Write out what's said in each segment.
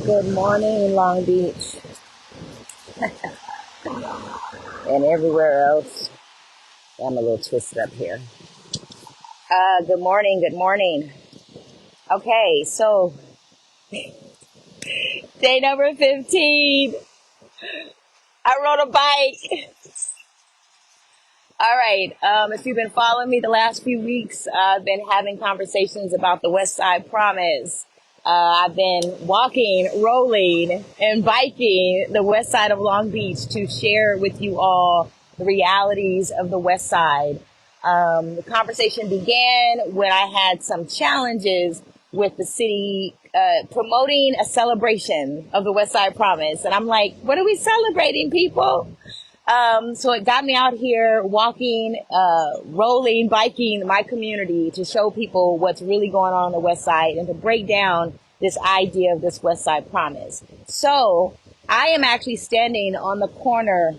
Good morning, Long Beach, and everywhere else. I'm a little twisted up here. Good morning, good morning. Okay, so day number 15. I rode a bike. All right. If you've been following me the last few weeks, I've been having conversations about the Westside Promise. I've been walking, rolling, and biking the west side of Long Beach to share with you all the realities of the West Side. The conversation began when I had some challenges with the city promoting a celebration of the West Side Promise. And I'm like, what are we celebrating, people? So it got me out here walking, rolling, biking my community to show people what's really going on the West Side and to break down this idea of this West Side Promise. So I am actually standing on the corner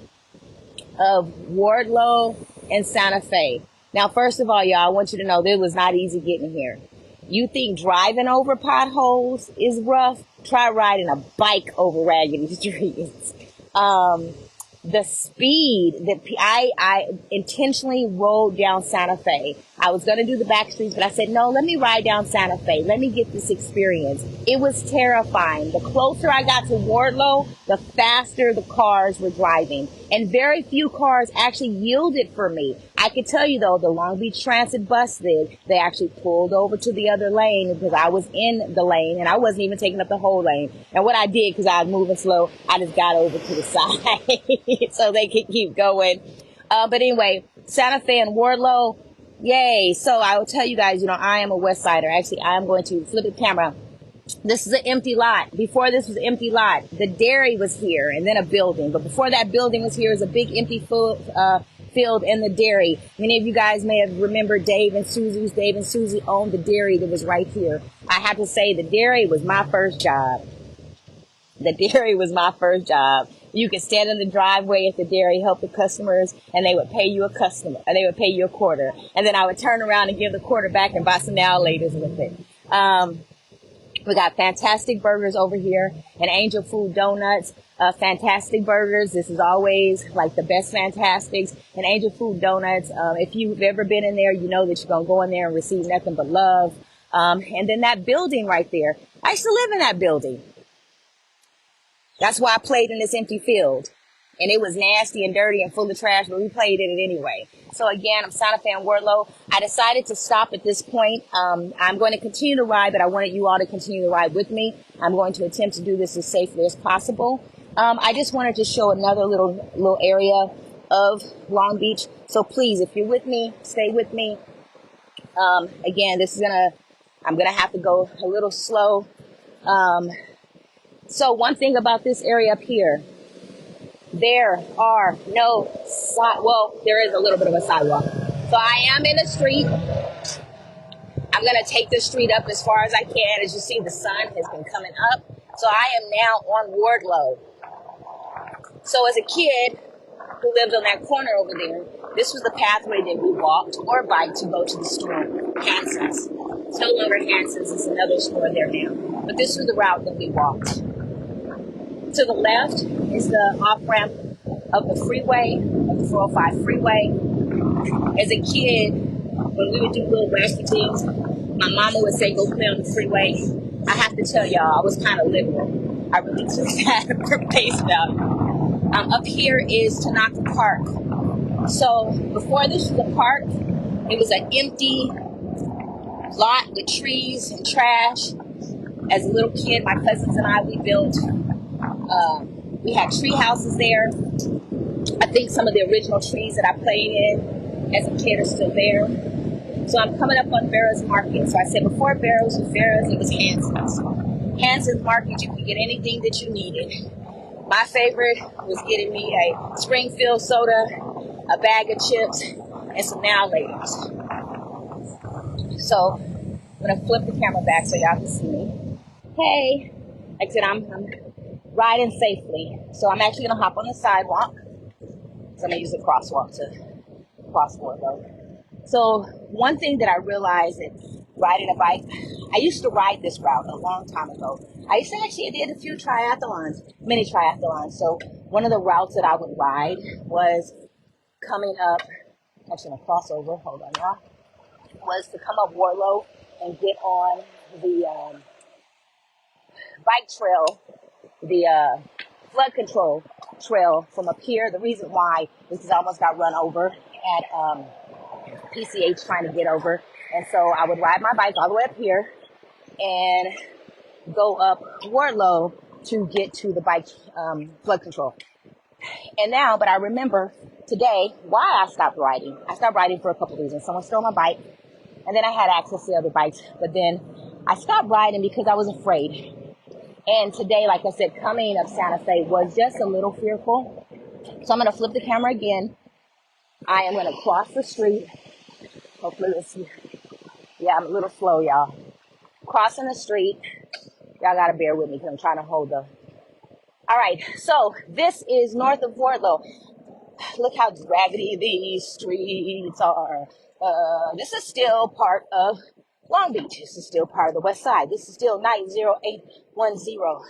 of Wardlow and Santa Fe. Now, first of all, y'all, I want you to know it was not easy getting here. You think driving over potholes is rough? Try riding a bike over raggedy streets. The speed that I intentionally rolled down Santa Fe. I was going to do the back streets, but I said, no, let me ride down Santa Fe. Let me get this experience. It was terrifying. The closer I got to Wardlow, the faster the cars were driving. And very few cars actually yielded for me. I could tell you, though, the Long Beach Transit bus did. They actually pulled over to the other lane because I was in the lane and I wasn't even taking up the whole lane. And what I did, because I was moving slow, I just got over to the side so they could keep going. But anyway, Santa Fe and Wardlow, yay. So I will tell you guys, I am a West Sider. Actually, I am going to flip the camera. This is an empty lot. Before this was an empty lot. The dairy was here and then a building. But before that building was here, was a big empty field in the dairy. Many of you guys may have remembered Dave and Susie's. Dave and Susie owned the dairy that was right here. I have to say the dairy was my first job. The dairy was my first job. You could stand in the driveway at the dairy, help the customers, and they would pay you a quarter. And then I would turn around and give the quarter back and buy some now laters with it. We got fantastic burgers over here and Angel Food Donuts. Fantastic burgers. This is always like the best Fantastics. And Angel Food Donuts, if you've ever been in there, you know that you're going to go in there and receive nothing but love. And then that building right there. I used to live in that building. That's why I played in this empty field. And it was nasty and dirty and full of trash, but we played in it anyway. So again, I'm Santa Fe and Wardlow. I decided to stop at this point. I'm going to continue to ride, but I wanted you all to continue to ride with me. I'm going to attempt to do this as safely as possible. I just wanted to show another little area of Long Beach. So please, if you're with me, stay with me. Again, I'm gonna have to go a little slow. So one thing about this area up here, there are no there is a little bit of a sidewalk. So I am in the street. I'm going to take this street up as far as I can. As you see, the sun has been coming up. So I am now on Wardlow. So as a kid who lived on that corner over there, this was the pathway that we walked or biked to go to the store, Hanson's. It's no longer Hanson's. It's another store there now. But this was the route that we walked. To the left is the off-ramp of the freeway, of the 405 freeway. As a kid, when we would do little wacky things, my mama would say, go play on the freeway. I have to tell y'all, I was kind of liberal. I really took that for face value. Up here is Tanaka Park. So before this was a park, it was an empty lot with trees and trash. As a little kid, my cousins and I, we had tree houses there. I think some of the original trees that I played in as a kid are still there. So I'm coming up on Barrows Market. So I said before Barrows was Barrows, it was Hanson's. Hanson's Market, you could get anything that you needed. My favorite was getting me a Springfield soda, a bag of chips, and some now laters. So I'm going to flip the camera back so y'all can see me. Hey, like I said, I'm riding safely. So I'm actually going to hop on the sidewalk. So I'm going to use the crosswalk to cross Wardlow. So one thing that I realized that riding a bike. I used to ride this route a long time ago. I used to actually did a few triathlons, mini triathlons. So one of the routes that I would ride was coming up, actually a crossover, hold on y'all, was to come up Wardlow and get on the bike trail, the flood control trail from up here. The reason why is because I almost got run over at PCH trying to get over. And so I would ride my bike all the way up here and go up Wardlow to get to the bike flood control. And now, but I remember today why I stopped riding. I stopped riding for a couple of reasons. Someone stole my bike, and then I had access to other bikes. But then I stopped riding because I was afraid. And today, like I said, coming up Santa Fe was just a little fearful. So I'm going to flip the camera again. I am going to cross the street. Hopefully this, yeah, I'm a little slow, y'all. Crossing the street. Y'all got to bear with me because I'm trying to hold the... All right, so this is north of Wardlow. Look how raggedy these streets are. This is still part of Long Beach. This is still part of the West Side. This is still 90810.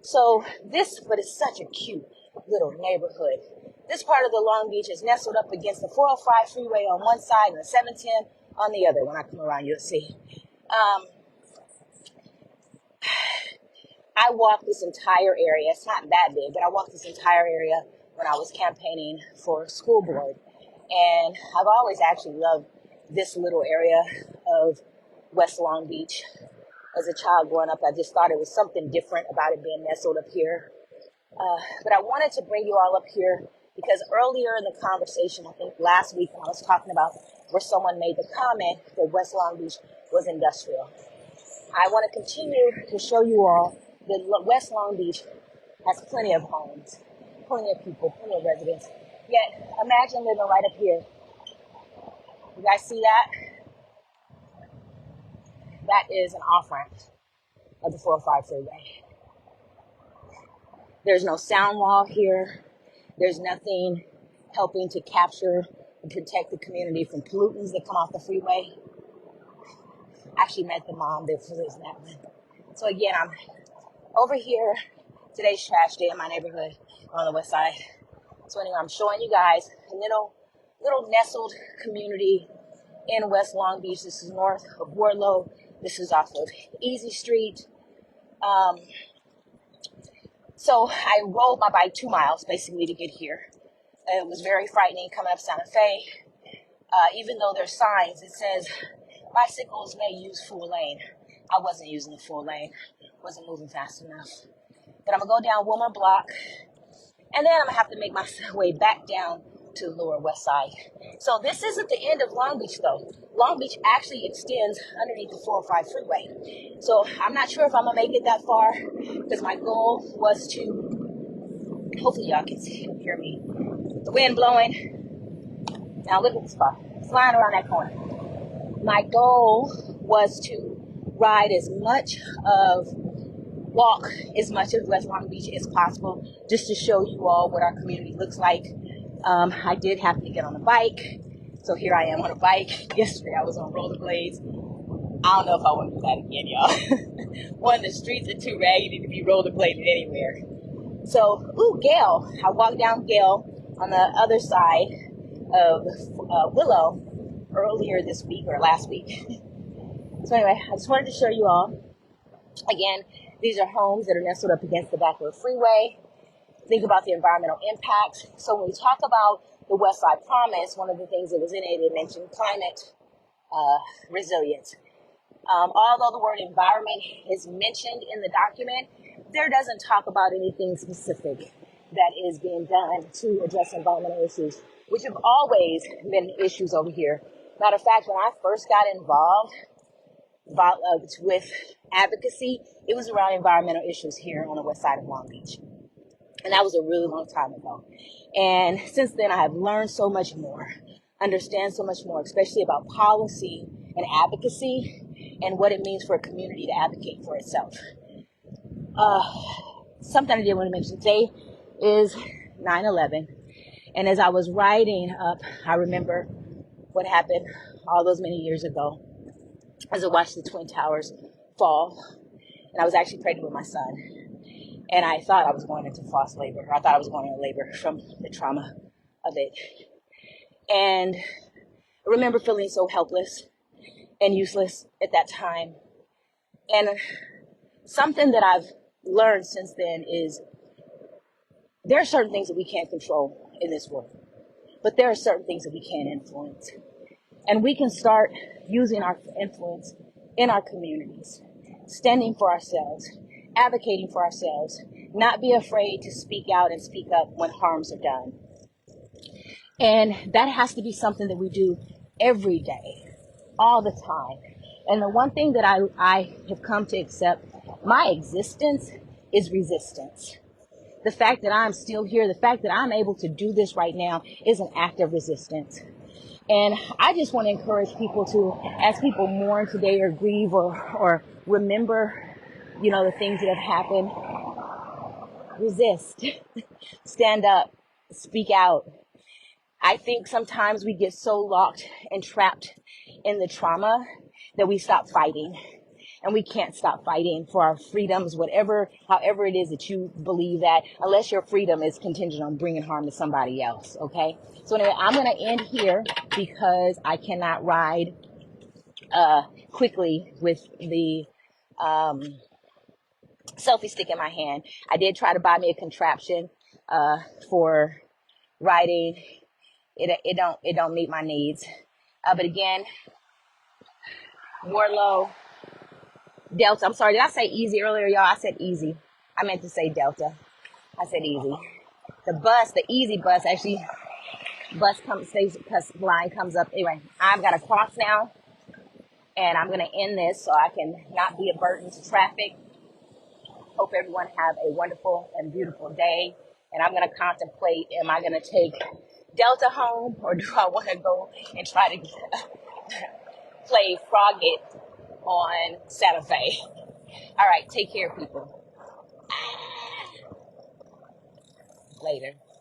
So this, but it's such a cute little neighborhood. This part of the Long Beach is nestled up against the 405 freeway on one side and the 710 on the other. When I come around, you'll see. I walked this entire area. It's not that big, but I walked this entire area when I was campaigning for school board. And I've always actually loved this little area of West Long Beach. As a child growing up, I just thought it was something different about it being nestled up here. But I wanted to bring you all up here because earlier in the conversation, I think last week when I was talking about where someone made the comment that West Long Beach was industrial. I want to continue to show you all that West Long Beach has plenty of homes, plenty of people, plenty of residents. Yet, imagine living right up here. You guys see that? That is an off-ramp of the 405 freeway. There's no sound wall here. There's nothing helping to capture and protect the community from pollutants that come off the freeway. I actually met the mom that lives in that one. So again, I'm over here. Today's trash day in my neighborhood on the west side. So anyway, I'm showing you guys a little nestled community in West Long Beach. This is north of Wardlow. This is off of Easy Street. So I rode my bike 2 miles basically to get here. It was very frightening coming up Santa Fe. Even though there's signs, it says bicycles may use full lane. I wasn't using the full lane. Wasn't moving fast enough. But I'm going to go down Wilmer Block. And then I'm going to have to make my way back down to the Lower West Side. So this isn't the end of Long Beach, though. Long Beach actually extends underneath the 405 freeway. So I'm not sure if I'm going to make it that far because my goal was to, hopefully y'all can hear me. The wind blowing. Now look at this car. It's flying around that corner. My goal was to walk as much of West Long Beach as possible, just to show you all what our community looks like. I did have to get on a bike, so here I am on a bike. Yesterday I was on rollerblades. I don't know if I want to do that again, y'all. One, the streets are too raggedy to be rollerblading anywhere. So, Gale. I walked down Gale on the other side of Willow earlier this week or last week. So anyway, I just wanted to show you all. Again, these are homes that are nestled up against the back of the freeway. Think about the environmental impact. So when we talk about the West Side Promise, one of the things that was in it mentioned climate resilience. Although the word environment is mentioned in the document, there doesn't talk about anything specific that is being done to address environmental issues, which have always been issues over here. Matter of fact, when I first got involved with advocacy, it was around environmental issues here on the west side of Long Beach. And that was a really long time ago. And since then, I have learned so much more, understand so much more, especially about policy and advocacy and what it means for a community to advocate for itself. Something I did want to mention today is 9/11. And as I was riding up, I remember what happened all those many years ago. as I watched the Twin Towers fall. And I was actually pregnant with my son. And I thought I was going into false labor. I thought I was going into labor from the trauma of it. And I remember feeling so helpless and useless at that time. And something that I've learned since then is there are certain things that we can't control in this world, but there are certain things that we can influence. And we can start using our influence in our communities, standing for ourselves, advocating for ourselves, not be afraid to speak out and speak up when harms are done. And that has to be something that we do every day, all the time. And the one thing that I have come to accept, my existence is resistance. The fact that I'm still here, the fact that I'm able to do this right now is an act of resistance. And I just want to encourage people to, as people mourn today or grieve or remember, the things that have happened, resist, stand up, speak out. I think sometimes we get so locked and trapped in the trauma that we stop fighting. And we can't stop fighting for our freedoms, however it is that you believe that, unless your freedom is contingent on bringing harm to somebody else, okay? So anyway, I'm going to end here because I cannot ride quickly with the selfie stick in my hand. I did try to buy me a contraption for riding. It don't meet my needs. But again, Wardlow, Delta. I'm sorry, did I say easy earlier, y'all? I said easy. I meant to say Delta. I said easy. The easy bus, actually, line comes up. Anyway, I've got to cross now, and I'm going to end this so I can not be a burden to traffic. Hope everyone have a wonderful and beautiful day. And I'm going to contemplate, am I going to take Delta home, or do I want to go and try to play Frog It on Santa Fe? All right, take care, people. Later.